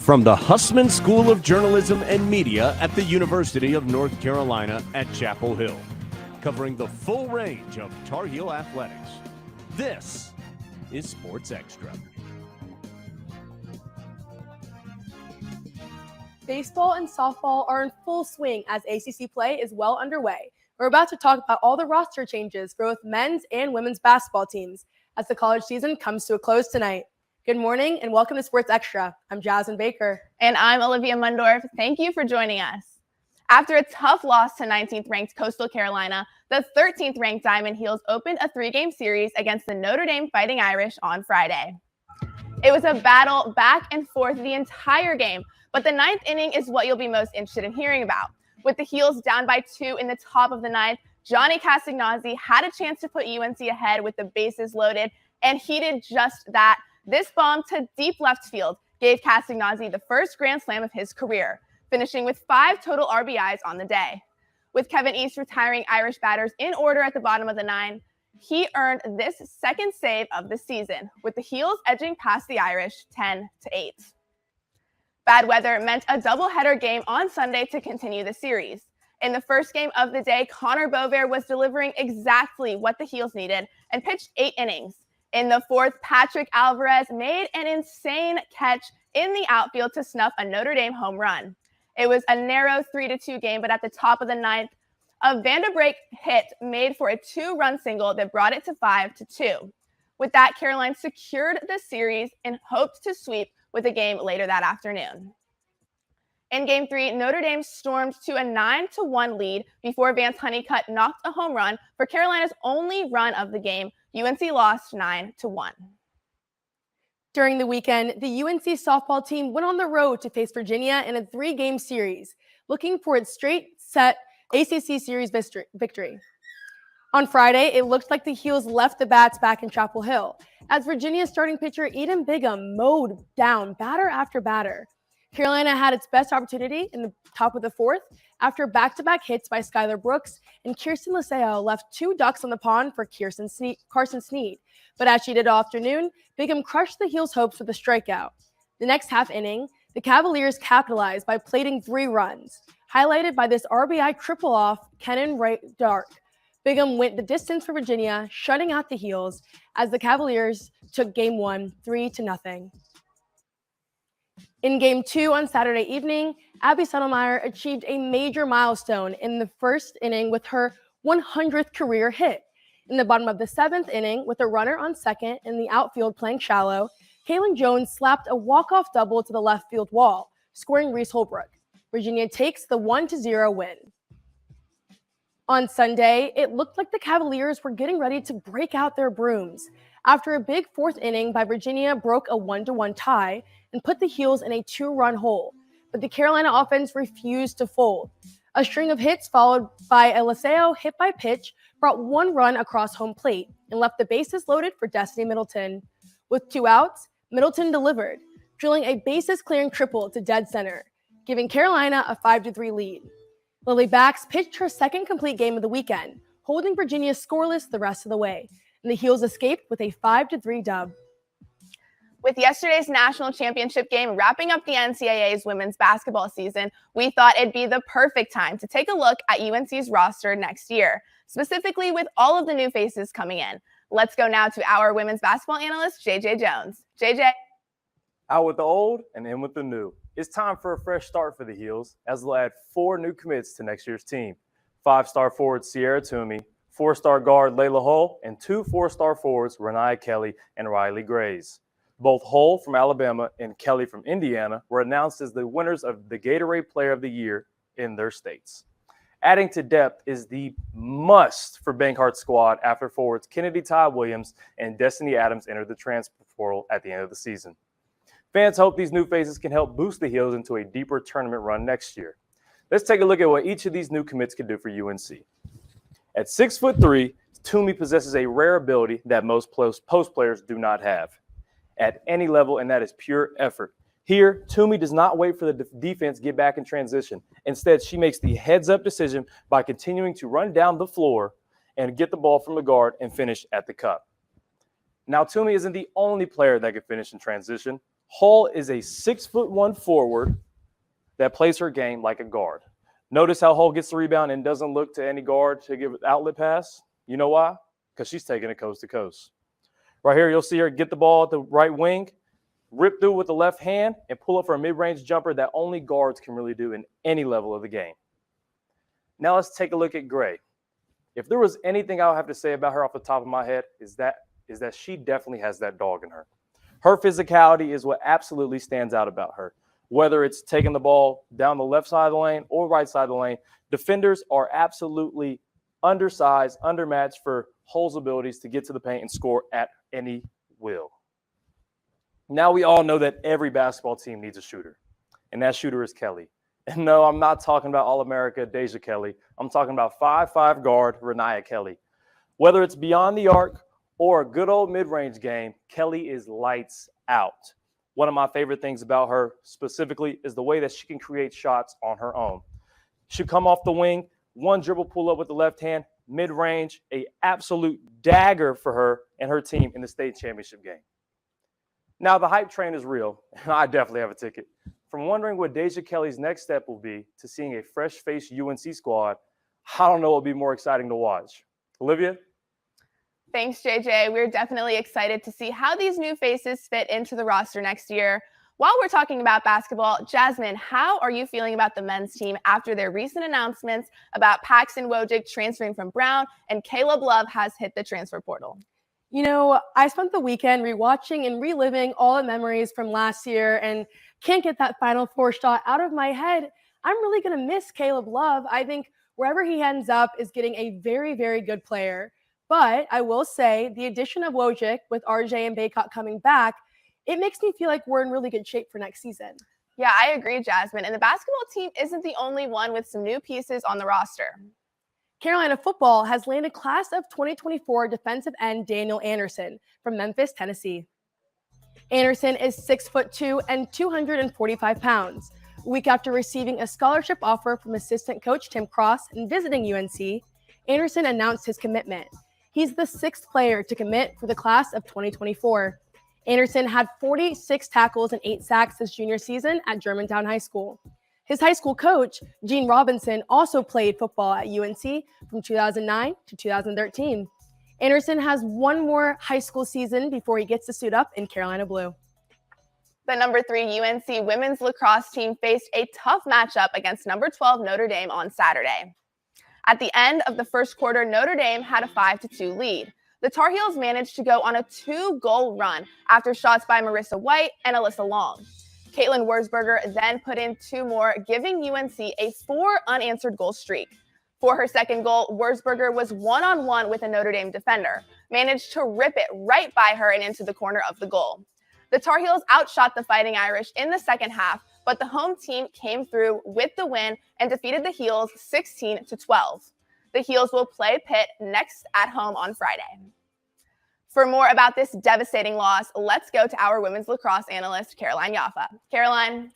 From the Hussman School of Journalism and Media at the University of North Carolina at Chapel Hill, covering the full range of Tar Heel athletics, this is Sports Extra. Baseball and softball are in full swing as ACC play is well underway. We're about to talk about all the roster changes for both men's and women's basketball teams as the college season comes to a close tonight. Good morning and welcome to Sports Extra. I'm Jasmine Baker. And I'm Olivia Mundorf. Thank you for joining us. After a tough loss to 19th-ranked Coastal Carolina, the 13th-ranked Diamond Heels opened a three-game series against the Notre Dame Fighting Irish on Friday. It was a battle back and forth the entire game, but the ninth inning is what you'll be most interested in hearing about. With the Heels down by 2 in the top of the ninth, Johnny Castagnozzi had a chance to put UNC ahead with the bases loaded, and he did just that. This bomb to deep left field gave Castagnozzi the first grand slam of his career, finishing with 5 total RBIs on the day. With Kevin East retiring Irish batters in order at the bottom of the 9, he earned this second save of the season, with the Heels edging past the Irish 10-8. Bad weather meant a doubleheader game on Sunday to continue the series. In the first game of the day, Connor Bovair was delivering exactly what the Heels needed and pitched 8 innings. In the fourth, Patrick Alvarez made an insane catch in the outfield to snuff a Notre Dame home run. It was a narrow 3-2 game, but at the top of the ninth, a Vanderbreak hit made for a 2-run single that brought it to 5-2. With that, Caroline secured the series and hoped to sweep with a game later that afternoon. In Game 3, Notre Dame stormed to a 9-1 lead before Vance Honeycutt knocked a home run for Carolina's only run of the game. UNC lost 9-1. During the weekend, the UNC softball team went on the road to face Virginia in a 3-game series, looking for its straight-set ACC series victory. On Friday, it looked like the Heels left the bats back in Chapel Hill, as Virginia's starting pitcher Eden Bigham mowed down batter after batter. Carolina had its best opportunity in the top of the fourth after back-to-back hits by Skylar Brooks, and Kirsten Laseo left 2 ducks on the pond for Carson Sneed. But as she did all afternoon, Bigham crushed the Heels' hopes with a strikeout. The next half inning, the Cavaliers capitalized by plating 3 runs, highlighted by this RBI triple off Kenan Dark. Bigham went the distance for Virginia, shutting out the Heels as the Cavaliers took Game 1 3-0. In Game 2 on Saturday evening, Abby Settlemyer achieved a major milestone in the first inning with her 100th career hit. In the bottom of the 7th inning, with a runner on second in the outfield playing shallow, Kaylin Jones slapped a walk-off double to the left field wall, scoring Reese Holbrook. Virginia takes the 1-0 win. On Sunday, it looked like the Cavaliers were getting ready to break out their brooms after a big 4th inning by Virginia broke a 1-1 tie and put the Heels in a 2-run hole, but the Carolina offense refused to fold. A string of hits followed by a Laseo hit by pitch brought 1 run across home plate and left the bases loaded for Destiny Middleton. With 2 outs, Middleton delivered, drilling a bases-clearing triple to dead center, giving Carolina a 5-3 lead. Lily Bax pitched her second complete game of the weekend, holding Virginia scoreless the rest of the way, and the Heels escaped with a 5-3 dub. With yesterday's national championship game wrapping up the NCAA's women's basketball season, we thought it'd be the perfect time to take a look at UNC's roster next year, specifically with all of the new faces coming in. Let's go now to our women's basketball analyst, JJ Jones. JJ. Out with the old and in with the new. It's time for a fresh start for the Heels, as they'll add 4 new commits to next year's team. 5-star forward Sierra Toomey, 4-star guard Layla Hull, and 2 4-star forwards Renaya Kelly and Riley Grays. Both Hull from Alabama and Kelly from Indiana were announced as the winners of the Gatorade Player of the Year in their states. Adding to depth is the must for Bankhart's squad after forwards Kennedy Todd Williams and Destiny Adams entered the transfer portal at the end of the season. Fans hope these new faces can help boost the Heels into a deeper tournament run next year. Let's take a look at what each of these new commits can do for UNC. At 6'3", Toomey possesses a rare ability that most post players do not have at any level, and that is pure effort. Here, Toomey does not wait for the defense to get back in transition. Instead, she makes the heads-up decision by continuing to run down the floor and get the ball from the guard and finish at the cup. Now, Toomey isn't the only player that can finish in transition. Hall is a 6'1" forward that plays her game like a guard. Notice how Hall gets the rebound and doesn't look to any guard to give an outlet pass. You know why? Because she's taking it coast to coast. Right here, you'll see her get the ball at the right wing, rip through with the left hand, and pull up for a mid-range jumper that only guards can really do in any level of the game. Now let's take a look at Gray. If there was anything I would have to say about her off the top of my head is that she definitely has that dog in her. Her physicality is what absolutely stands out about her. Whether it's taking the ball down the left side of the lane or right side of the lane, defenders are absolutely undersized, undermatched for Hull's abilities to get to the paint and score at any will. Now we all know that every basketball team needs a shooter, and that shooter is Kelly. And no, I'm not talking about All-America Deja Kelly. I'm talking about 5'5" guard Renaya Kelly. Whether it's beyond the arc or a good old mid-range game, Kelly is lights out. One of my favorite things about her specifically is the way that she can create shots on her own. She'll come off the wing, one dribble pull up with the left hand, mid-range, an absolute dagger for her and her team in the state championship game. Now, the hype train is real, and I definitely have a ticket. From wondering what Deja Kelly's next step will be to seeing a fresh-faced UNC squad, I don't know what will be more exciting to watch. Olivia? Thanks, JJ. We're definitely excited to see how these new faces fit into the roster next year. While we're talking about basketball, Jasmine, how are you feeling about the men's team after their recent announcements about Paxton Wojcik transferring from Brown and Caleb Love has hit the transfer portal? You know, I spent the weekend rewatching and reliving all the memories from last year and can't get that Final Four shot out of my head. I'm really going to miss Caleb Love. I think wherever he ends up is getting a very, very good player. But I will say the addition of Wojcik with RJ and Baycott coming back, it makes me feel like we're in really good shape for next season. Yeah, I agree, Jasmine. And the basketball team isn't the only one with some new pieces on the roster. Carolina football has landed class of 2024 defensive end Daniel Anderson from Memphis, Tennessee. Anderson is 6'2" and 245 pounds. A week after receiving a scholarship offer from assistant coach Tim Cross and visiting UNC, Anderson announced his commitment. He's the 6th player to commit for the class of 2024. Anderson had 46 tackles and 8 sacks his junior season at Germantown High School. His high school coach, Gene Robinson, also played football at UNC from 2009 to 2013. Anderson has one more high school season before he gets to suit up in Carolina blue. The number 3 UNC women's lacrosse team faced a tough matchup against number 12 Notre Dame on Saturday. At the end of the first quarter, Notre Dame had a 5-2 lead. The Tar Heels managed to go on a 2-goal run after shots by Marissa White and Alyssa Long. Caitlin Wurzberger then put in 2 more, giving UNC a 4 unanswered goal streak. For her second goal, Wurzberger was one-on-one with a Notre Dame defender, managed to rip it right by her and into the corner of the goal. The Tar Heels outshot the Fighting Irish in the second half, but the home team came through with the win and defeated the Heels 16-12. The Heels will play Pitt next at home on Friday. For more about this devastating loss, let's go to our women's lacrosse analyst, Caroline Yaffa. Caroline.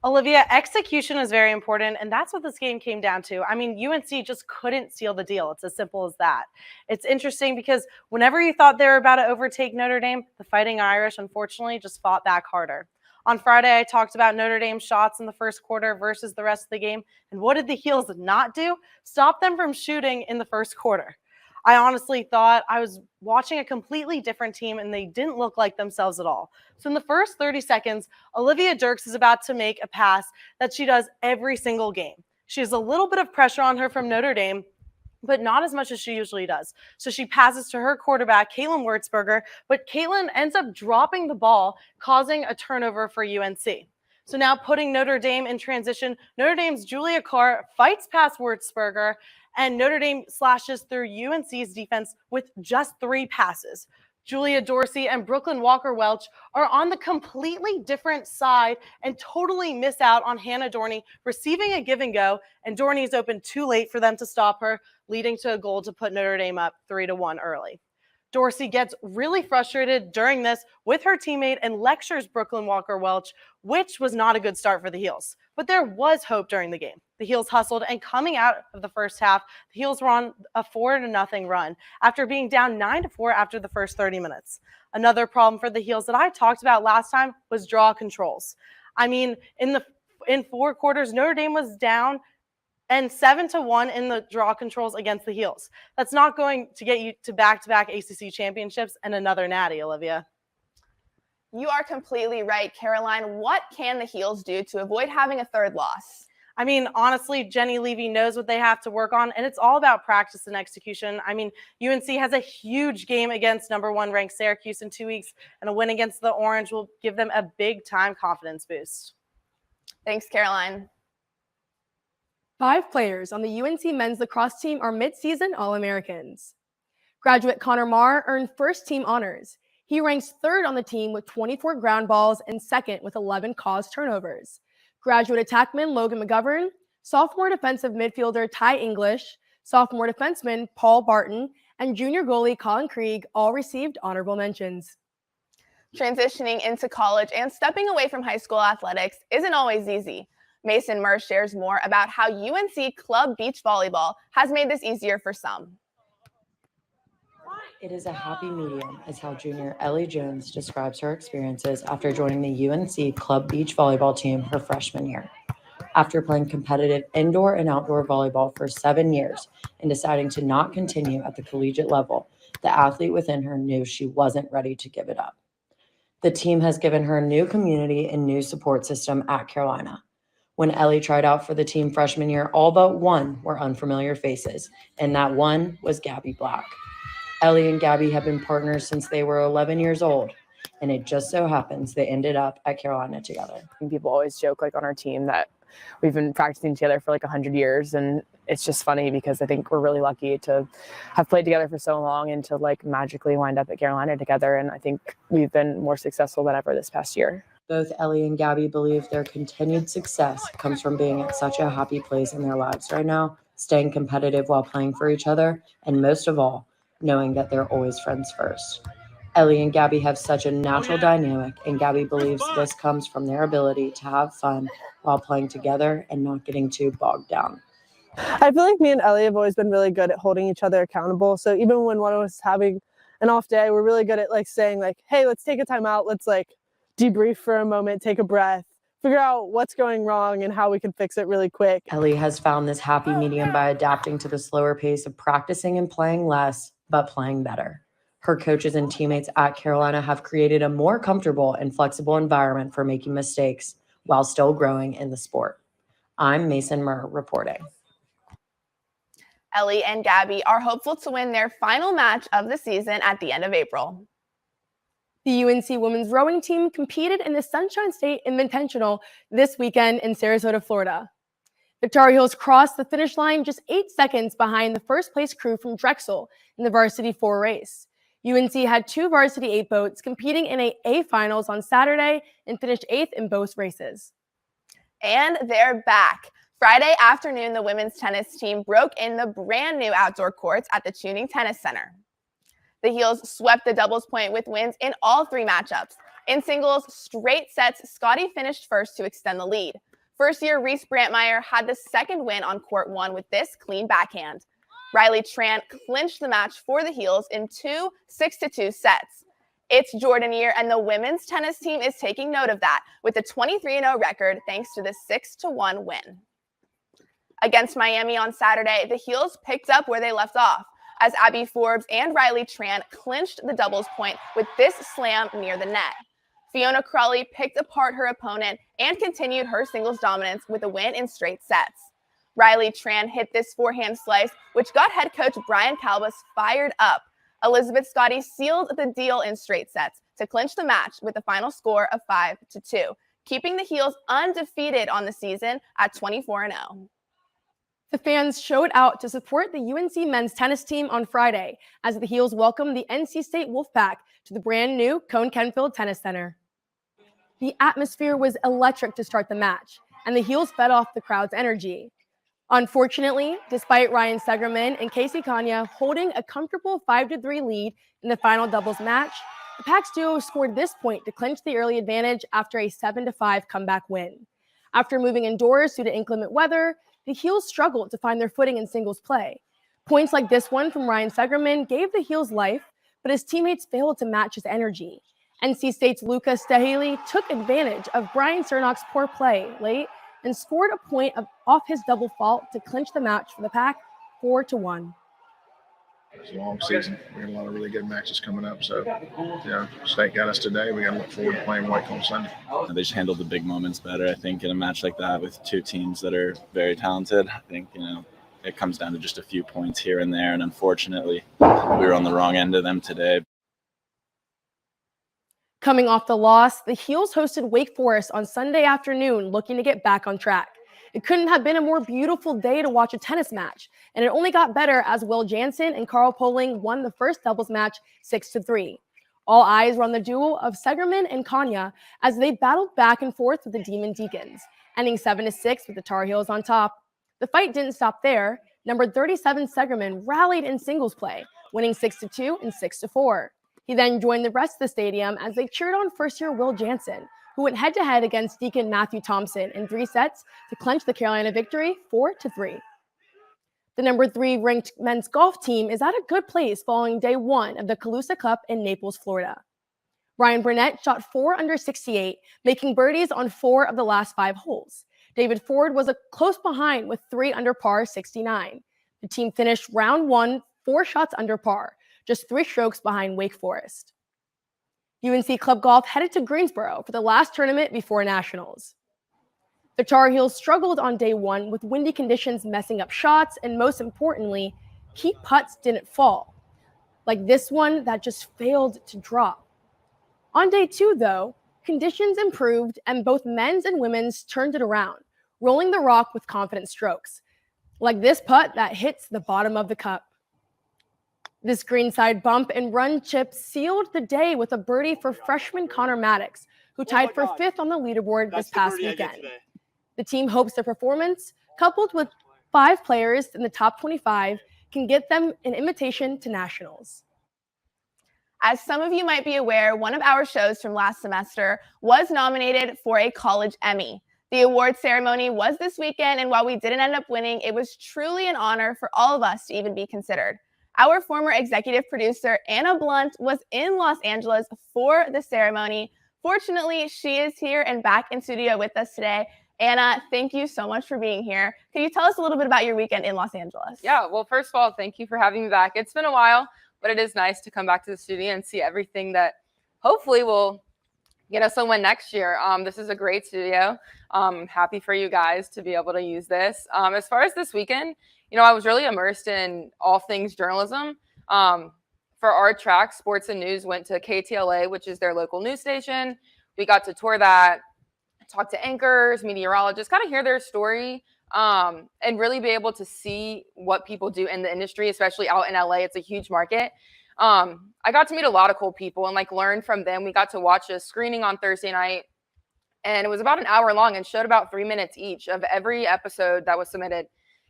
Olivia, execution is very important, and that's what this game came down to. I mean, UNC just couldn't seal the deal. It's as simple as that. It's interesting because whenever you thought they were about to overtake Notre Dame, the Fighting Irish, unfortunately, just fought back harder. On Friday, I talked about Notre Dame's shots in the first quarter versus the rest of the game, and what did the Heels not do? Stop them from shooting in the first quarter. I honestly thought I was watching a completely different team and they didn't look like themselves at all. So in the first 30 seconds, Olivia Dirks is about to make a pass that she does every single game. She has a little bit of pressure on her from Notre Dame, but not as much as she usually does. So she passes to her quarterback, Caitlin Wurzberger, but Caitlin ends up dropping the ball, causing a turnover for UNC. So now putting Notre Dame in transition, Notre Dame's Julia Carr fights past Wurzberger, and Notre Dame slashes through UNC's defense with just 3 passes. Julia Dorsey and Brooklyn Walker-Welch are on the completely different side and totally miss out on Hannah Dorney receiving a give and go, and Dorney's open too late for them to stop her, leading to a goal to put Notre Dame up 3-1 early. Dorsey gets really frustrated during this with her teammate and lectures Brooklyn Walker-Welch, which was not a good start for the Heels. But there was hope during the game. The Heels hustled, and coming out of the first half, the Heels were on a 4-0 run after being down 9-4 after the first 30 minutes. Another problem for the Heels that I talked about last time was draw controls. I mean, in 4 quarters, Notre Dame was down and 7-1 in the draw controls against the Heels. That's not going to get you to back-to-back ACC championships and another natty, Olivia. You are completely right, Caroline. What can the Heels do to avoid having a third loss? I mean, honestly, Jenny Levy knows what they have to work on, and it's all about practice and execution. I mean, UNC has a huge game against #1 ranked Syracuse in 2 weeks, and a win against the Orange will give them a big-time confidence boost. Thanks, Caroline. 5 players on the UNC men's lacrosse team are mid-season All-Americans. Graduate Connor Marr earned first-team honors. He ranks 3rd on the team with 24 ground balls and 2nd with 11 caused turnovers. Graduate attackman Logan McGovern, sophomore defensive midfielder Ty English, sophomore defenseman Paul Barton, and junior goalie Colin Krieg all received honorable mentions. Transitioning into college and stepping away from high school athletics isn't always easy. Mason Murr shares more about how UNC Club Beach Volleyball has made this easier for some. It is a happy medium, is how junior Ellie Jones describes her experiences after joining the UNC Club Beach Volleyball team her freshman year. After playing competitive indoor and outdoor volleyball for 7 years and deciding to not continue at the collegiate level, the athlete within her knew she wasn't ready to give it up. The team has given her a new community and new support system at Carolina. When Ellie tried out for the team freshman year, all but one were unfamiliar faces, and that one was Gabby Black. Ellie and Gabby have been partners since they were 11 years old, and it just so happens they ended up at Carolina together. People always joke on our team that we've been practicing together for 100 years, and it's just funny because I think we're really lucky to have played together for so long and to magically wind up at Carolina together, and I think we've been more successful than ever this past year. Both Ellie and Gabby believe their continued success comes from being at such a happy place in their lives right now, staying competitive while playing for each other, and most of all, knowing that they're always friends first. Ellie and Gabby have such a natural dynamic, and Gabby believes this comes from their ability to have fun while playing together and not getting too bogged down. I feel like me and Ellie have always been really good at holding each other accountable. So even when one of us is having an off day, we're really good at saying hey, let's take a time out. Let's debrief for a moment, take a breath, figure out what's going wrong and how we can fix it really quick. Ellie has found this happy medium by adapting to the slower pace of practicing and playing less, but playing better. Her coaches and teammates at Carolina have created a more comfortable and flexible environment for making mistakes while still growing in the sport. I'm Mason Murr reporting. Ellie and Gabby are hopeful to win their final match of the season at the end of April. The UNC women's rowing team competed in the Sunshine State Invitational this weekend in Sarasota, Florida. The Tar Heels crossed the finish line just 8 seconds behind the first-place crew from Drexel in the Varsity 4 race. UNC had 2 Varsity 8 boats competing in A finals on Saturday and finished 8th in both races. And they're back. Friday afternoon, the women's tennis team broke in the brand new outdoor courts at the Tuning Tennis Center. The Heels swept the doubles point with wins in all 3 matchups. In singles, straight sets, Scotty finished first to extend the lead. First-year Reese Brantmeyer had the second win on court 1 with this clean backhand. Riley Tran clinched the match for the Heels in 2 6-2 sets. It's Jordan year, and the women's tennis team is taking note of that with a 23-0 record thanks to the 6-1 win. Against Miami on Saturday, the Heels picked up where they left off, as Abby Forbes and Riley Tran clinched the doubles point with this slam near the net. Fiona Crawley picked apart her opponent and continued her singles dominance with a win in straight sets. Riley Tran hit this forehand slice, which got head coach Brian Calbas fired up. Elizabeth Scotty sealed the deal in straight sets to clinch the match with a final score of 5-2, keeping the Heels undefeated on the season at 24-0. The fans showed out to support the UNC men's tennis team on Friday as the Heels welcomed the NC State Wolfpack to the brand new Cone Kenfield Tennis Center. The atmosphere was electric to start the match, and the Heels fed off the crowd's energy. Unfortunately, despite Ryan Segerman and Casey Kanya holding a comfortable 5-3 lead in the final doubles match, the Pax duo scored this point to clinch the early advantage after a 7-5 comeback win. After moving indoors due to inclement weather, the Heels struggled to find their footing in singles play. Points like this one from Ryan Segerman gave the Heels life, but his teammates failed to match his energy. NC State's Luca Staheli took advantage of Brian Cernak's poor play late and scored a point off his double fault to clinch the match for the Pack 4-1. It's a long season. We got a lot of really good matches coming up. So, State got us today. We got to look forward to playing White on Sunday. They just handled the big moments better, I think, in a match like that with two teams that are very talented. I think, it comes down to just a few points here and there. And unfortunately, we were on the wrong end of them today. Coming off the loss, the Heels hosted Wake Forest on Sunday afternoon, looking to get back on track. It couldn't have been a more beautiful day to watch a tennis match, and it only got better as Will Jansen and Carl Poling won the first doubles match 6-3. All eyes were on the duo of Segerman and Kanya as they battled back and forth with the Demon Deacons, ending 7-6 with the Tar Heels on top. The fight didn't stop there. Number 37 Segerman rallied in singles play, winning 6-2 and 6-4. He then joined the rest of the stadium as they cheered on first-year Will Jansen, who went head-to-head against Deacon Matthew Thompson in 3 sets to clinch the Carolina victory 4-3. The number 3 ranked men's golf team is at a good place following day 1 of the Calusa Cup in Naples, Florida. Ryan Burnett shot 4 under 68, making birdies on 4 of the last 5 holes. David Ford was a close behind with 3 under par 69. The team finished round 1 4 shots under par, just 3 strokes behind Wake Forest. UNC Club Golf headed to Greensboro for the last tournament before Nationals. The Tar Heels struggled on day 1 with windy conditions messing up shots, and most importantly, key putts didn't fall, like this one that just failed to drop. On day 2, though, conditions improved and both men's and women's turned it around, rolling the rock with confident strokes, like this putt that hits the bottom of the cup. This greenside bump and run chip sealed the day with a birdie for freshman Connor Maddox, who tied for 5th on the leaderboard this past weekend. The team hopes their performance, coupled with 5 players in the top 25, can get them an invitation to Nationals. As some of you might be aware, one of our shows from last semester was nominated for a college Emmy. The award ceremony was this weekend, and while we didn't end up winning, it was truly an honor for all of us to even be considered. Our former executive producer, Anna Blunt, was in Los Angeles for the ceremony. Fortunately, she is here and back in studio with us today. Anna, thank you so much for being here. Can you tell us a little bit about your weekend in Los Angeles? Yeah, well, first of all, thank you for having me back. It's been a while, but it is nice to come back to the studio and see everything that hopefully will get us a win next year. This is a great studio. Happy for you guys to be able to use this. As far as this weekend, I was really immersed in all things journalism. For our track, sports and news went to KTLA, which is their local news station. We got to tour that, talk to anchors, meteorologists, kind of hear their story, and really be able to see what people do in the industry, especially out in LA. It's a huge market. I got to meet a lot of cool people and learn from them. We got to watch a screening on Thursday night, and it was about an hour long and showed about 3 minutes each of every episode that was submitted.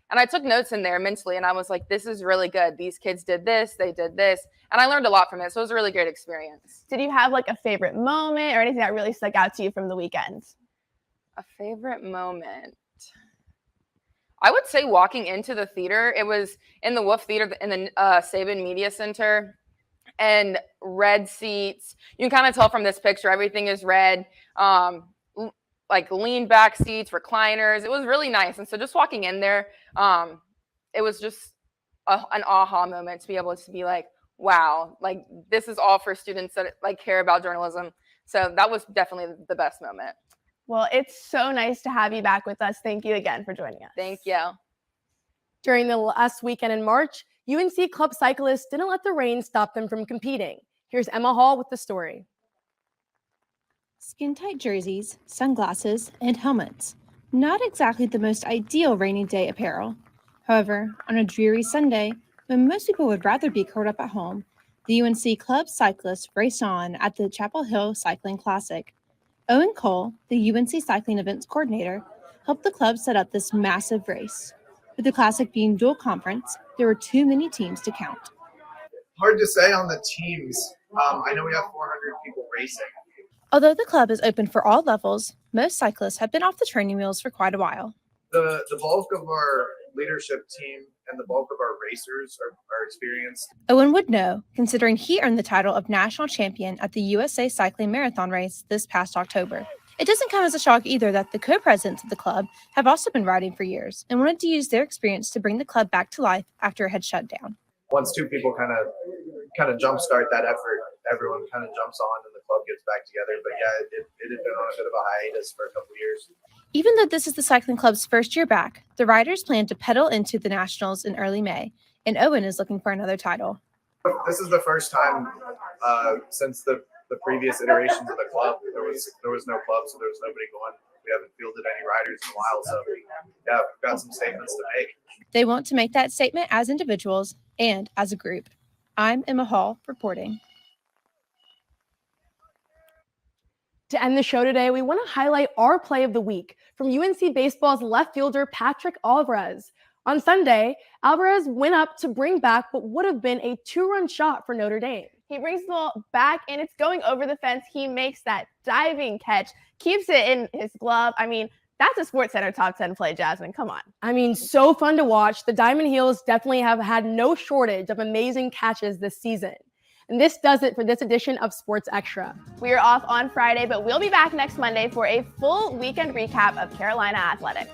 And I took notes in there mentally, and I was like, this is really good. These kids did this, they did this. And I learned a lot from it. So it was a really great experience. Did you have a favorite moment or anything that really stuck out to you from the weekend? A favorite moment? I would say walking into the theater. It was in the Wolf Theater in the Saban Media Center, and red seats. You can kind of tell from this picture, everything is red. Lean back seats, recliners. It was really nice. And so just walking in there, it was just an aha moment to be able to be like, wow, this is all for students that care about journalism. So that was definitely the best moment. Well, it's so nice to have you back with us. Thank you again for joining us. Thank you. During the last weekend in March, UNC club cyclists didn't let the rain stop them from competing. Here's Emma Hall with the story. Skin-tight jerseys, sunglasses, and helmets. Not exactly the most ideal rainy day apparel. However, on a dreary Sunday, when most people would rather be curled up at home, the UNC club cyclists raced on at the Chapel Hill Cycling Classic. Owen Cole, the UNC cycling events coordinator, helped the club set up this massive race. With the Classic being dual conference, there were too many teams to count. Hard to say on the teams. I know we have 400 people racing. Although the club is open for all levels, most cyclists have been off the training wheels for quite a while. The bulk of our leadership team and the bulk of our racers are experienced. Owen would know, considering he earned the title of national champion at the USA Cycling Marathon race this past October. It doesn't come as a shock either that the co-presidents of the club have also been riding for years and wanted to use their experience to bring the club back to life after it had shut down. Once two people kind of jumpstart that effort, everyone kind of jumps on and the club gets back together. But yeah, it had been on a bit of a hiatus for a couple of years. Even though this is the cycling club's first year back, the riders plan to pedal into the Nationals in early May, and Owen is looking for another title. This is the first time since the previous iterations of the club. There was no club, so there was nobody going. We haven't fielded any riders in a while, so yeah, we've got some statements to make. They want to make that statement as individuals and as a group. I'm Emma Hall reporting. To end the show today, we want to highlight our play of the week from UNC Baseball's left fielder Patrick Alvarez. On Sunday, Alvarez went up to bring back what would have been a 2-run shot for Notre Dame. He brings the ball back and it's going over the fence. He makes that diving catch, keeps it in his glove. I mean, that's a SportsCenter top 10 play, Jasmine. Come on. I mean, so fun to watch. The Diamond Heels definitely have had no shortage of amazing catches this season. And this does it for this edition of Sports Extra. We are off on Friday, but we'll be back next Monday for a full weekend recap of Carolina athletics.